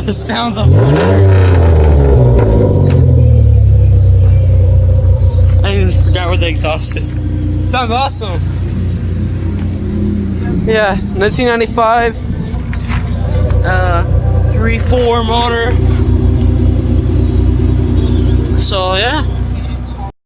The sounds of... I even forgot where the exhaust is. Sounds awesome. Yeah, 1995. 3.4 motor. So yeah.